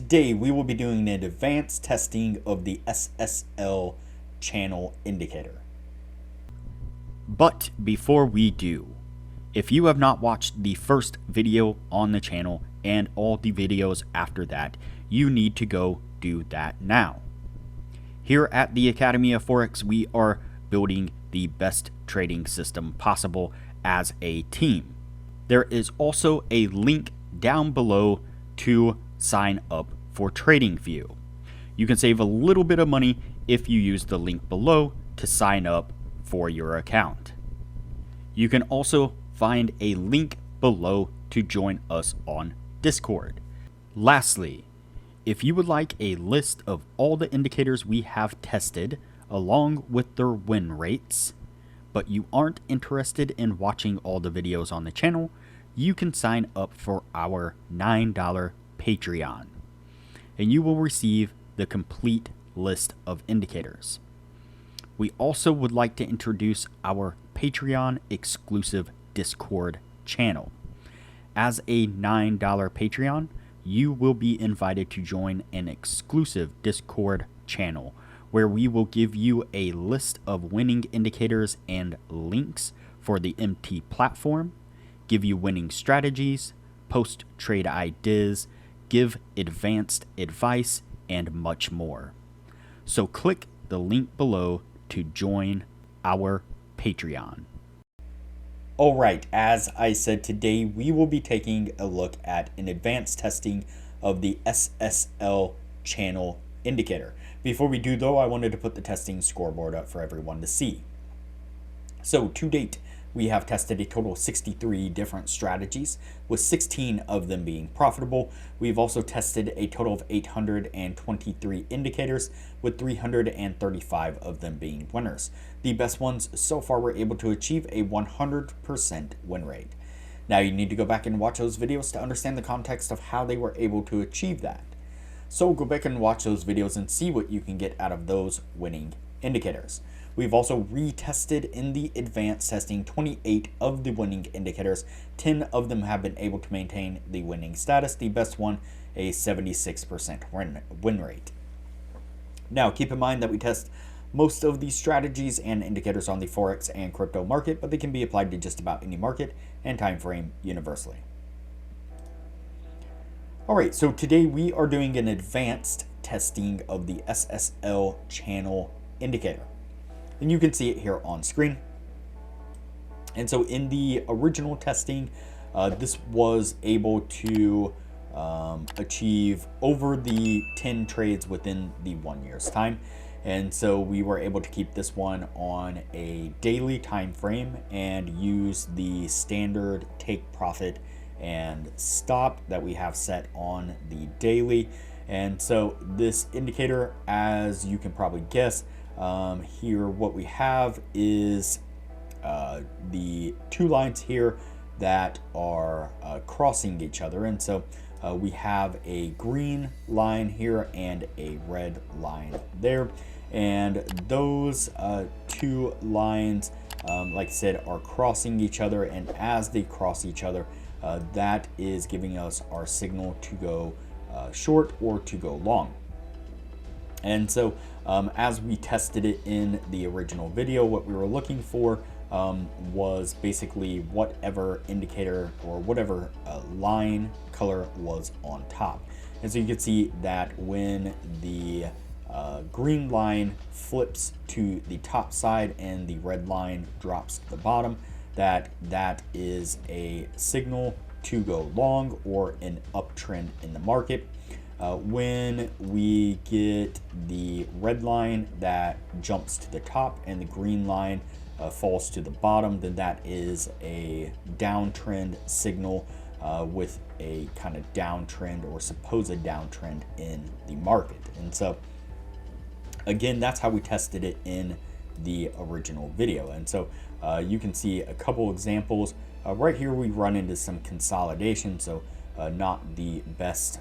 today we will be doing an advanced testing of the SSL channel indicator. But before we do, if you have not watched the first video on the channel and all the videos after that, you need to go do that now. Here at the Academy of Forex, we are building the best trading system possible as a team. There is also a link down below to sign up for TradingView. You can save a little bit of money if you use the link below to sign up for your account. You can also find a link below to join us on Discord. Lastly, if you would like a list of all the indicators we have tested along with their win rates, but you aren't interested in watching all the videos on the channel, you can sign up for our $9 Patreon, and you will receive the complete list of indicators. We also would like to introduce our Patreon exclusive Discord channel. As a $9 Patreon, you will be invited to join an exclusive Discord channel where we will give you a list of winning indicators and links for the MT platform, give you winning strategies, post trade ideas, give advanced advice, and much more. So click the link below to join our Patreon. Alright, as I said, today we will be taking a look at an advanced testing of the SSL channel indicator. Before we do though, I wanted to put the testing scoreboard up for everyone to see. So to date, we have tested a total of 63 different strategies, with 16 of them being profitable. We've also tested a total of 823 indicators, with 335 of them being winners. The best ones so far were able to achieve a 100% win rate. Now you need to go back and watch those videos to understand the context of how they were able to achieve that. So go back and watch those videos and see what you can get out of those winning indicators. We've also retested in the advanced testing 28 of the winning indicators. 10 of them have been able to maintain the winning status. The best one, a 76% win rate. Now keep in mind that we test most of these strategies and indicators on the Forex and crypto market, but they can be applied to just about any market and time frame universally. Alright, so today we are doing an advanced testing of the SSL channel indicator. And you can see it here on screen. And so in the original testing, this was able to achieve over the 10 trades within the 1 year's time. And so we were able to keep this one on a daily time frame and use the standard take profit and stop that we have set on the daily. And so this indicator, as you can probably guess, here what we have is the two lines here that are crossing each other. And so we have a green line here and a red line there. And those two lines, like I said, are crossing each other. And as they cross each other, that is giving us our signal to go short or to go long. And so as we tested it in the original video, what we were looking for was basically whatever indicator or whatever line color was on top. And so you can see that when the green line flips to the top side and the red line drops to the bottom, that is a signal to go long or an uptrend in the market. When we get the red line that jumps to the top and the green line falls to the bottom, then that is a downtrend signal with a kind of downtrend or supposed downtrend in the market. And so again, that's how we tested it in the original video. And so you can see a couple examples. Right here we run into some consolidation, so not the best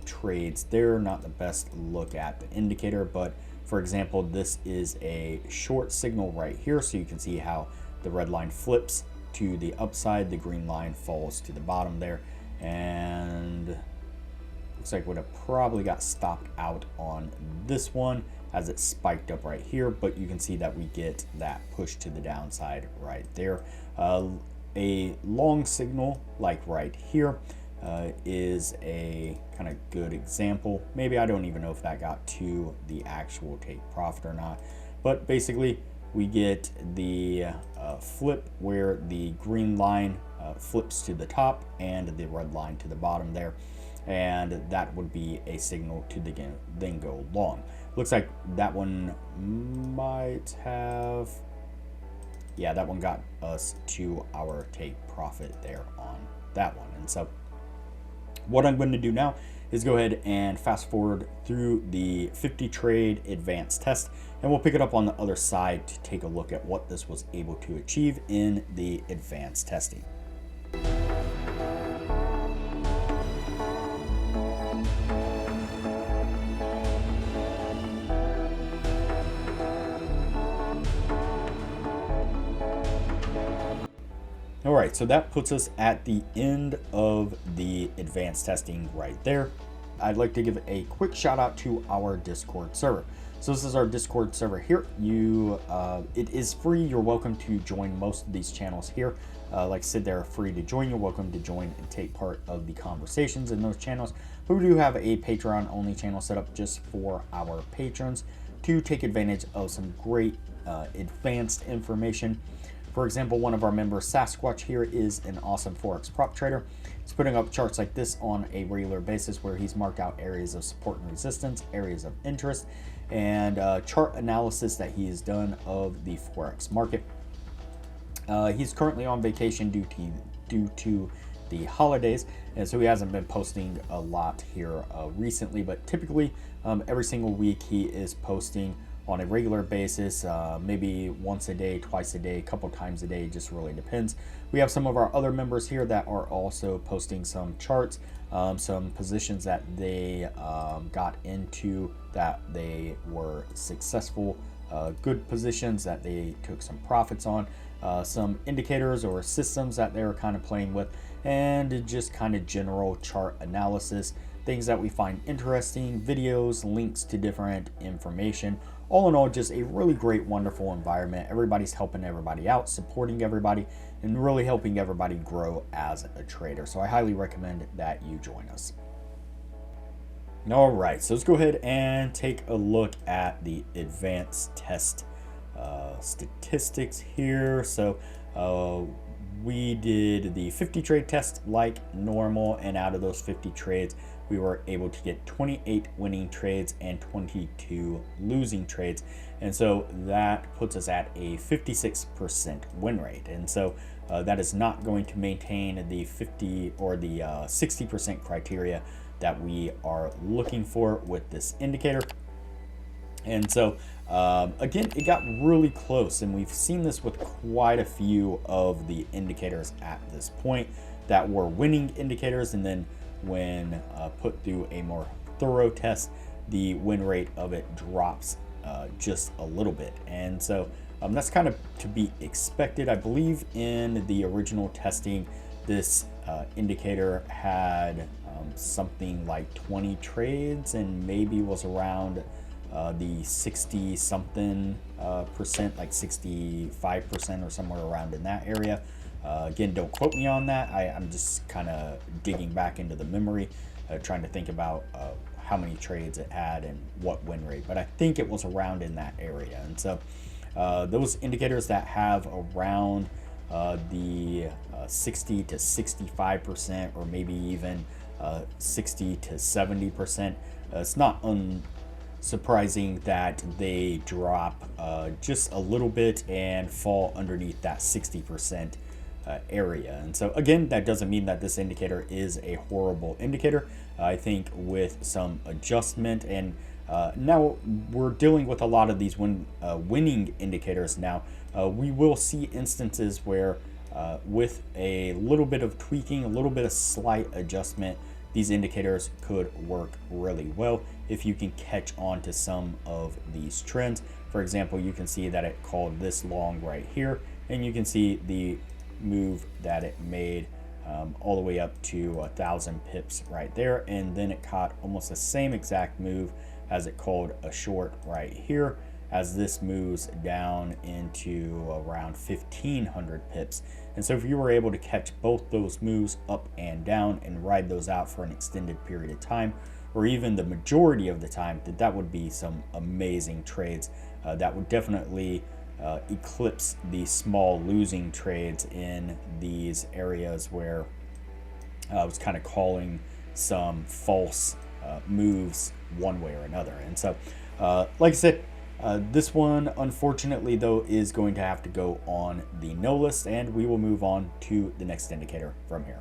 trades there, not the best look at the indicator. But for example, this is a short signal right here, so you can see how the red line flips to the upside, the green line falls to the bottom there, and Looks like would have probably got stopped out on this one as it spiked up right here, but you can see that we get that push to the downside right there. A long signal like right here is a kind of good example. Maybe I don't even know if that got to the actual take profit or not, but basically we get the flip where the green line flips to the top and the red line to the bottom there, and that would be a signal to then go long. Looks like that one might have, yeah, that one got us to our take profit there on that one. And so what I'm going to do now is go ahead and fast forward through the 50 trade advanced test, and we'll pick it up on the other side to take a look at what this was able to achieve in the advanced testing. All right, so that puts us at the end of the advanced testing right there. I'd like to give a quick shout out to our Discord server. So this is our Discord server here. It is free. You're welcome to join most of these channels here. Like I said, they're free to join. You're welcome to join and take part of the conversations in those channels. But we do have a Patreon only channel set up just for our patrons to take advantage of some great advanced information. For example, one of our members, Sasquatch here, is an awesome Forex prop trader. He's putting up charts like this on a regular basis where he's marked out areas of support and resistance, areas of interest, and chart analysis that he has done of the Forex market. He's currently on vacation due to the holidays, and so he hasn't been posting a lot here recently, but typically every single week he is posting on a regular basis, maybe once a day, twice a day, a couple times a day, just really depends. We have some of our other members here that are also posting some charts, some positions that they got into that they were successful, good positions that they took some profits on, some indicators or systems that they were kind of playing with, and just kind of general chart analysis, things that we find interesting, videos, links to different information. All in all, just a really great, wonderful environment. Everybody's helping everybody out, supporting everybody, and really helping everybody grow as a trader. So I highly recommend that you join us. All right, so let's go ahead and take a look at the advanced test statistics here. So we did the 50 trade test like normal, and out of those 50 trades, we were able to get 28 winning trades and 22 losing trades. And so that puts us at a 56% win rate. And so that is not going to maintain the 50 or the 60% criteria that we are looking for with this indicator. And so again, it got really close, and we've seen this with quite a few of the indicators at this point that were winning indicators, and then when put through a more thorough test, the win rate of it drops just a little bit. And so that's kind of to be expected. I believe in the original testing, this indicator had something like 20 trades and maybe was around the 60 something percent, like 65% or somewhere around in that area. Again, don't quote me on that. I'm just kind of digging back into the memory, trying to think about how many trades it had and what win rate, but I think it was around in that area. And so those indicators that have around the 60 to 65%, or maybe even 60 to 70%, it's not unsurprising that they drop just a little bit and fall underneath that 60% area. And so again, that doesn't mean that this indicator is a horrible indicator. I think with some adjustment, and now we're dealing with a lot of these winning indicators now, we will see instances where with a little bit of tweaking, a little bit of slight adjustment, these indicators could work really well if you can catch on to some of these trends. For example, you can see that it called this long right here, and you can see the move that it made all the way up to 1,000 pips right there. And then it caught almost the same exact move as it called a short right here, as this moves down into around 1,500 pips. And so if you were able to catch both those moves up and down and ride those out for an extended period of time, or even the majority of the time, that would be some amazing trades. That would definitely eclipse the small losing trades in these areas where I was kind of calling some false moves one way or another. And so, like I said, this one, unfortunately, though, is going to have to go on the no list, and we will move on to the next indicator from here.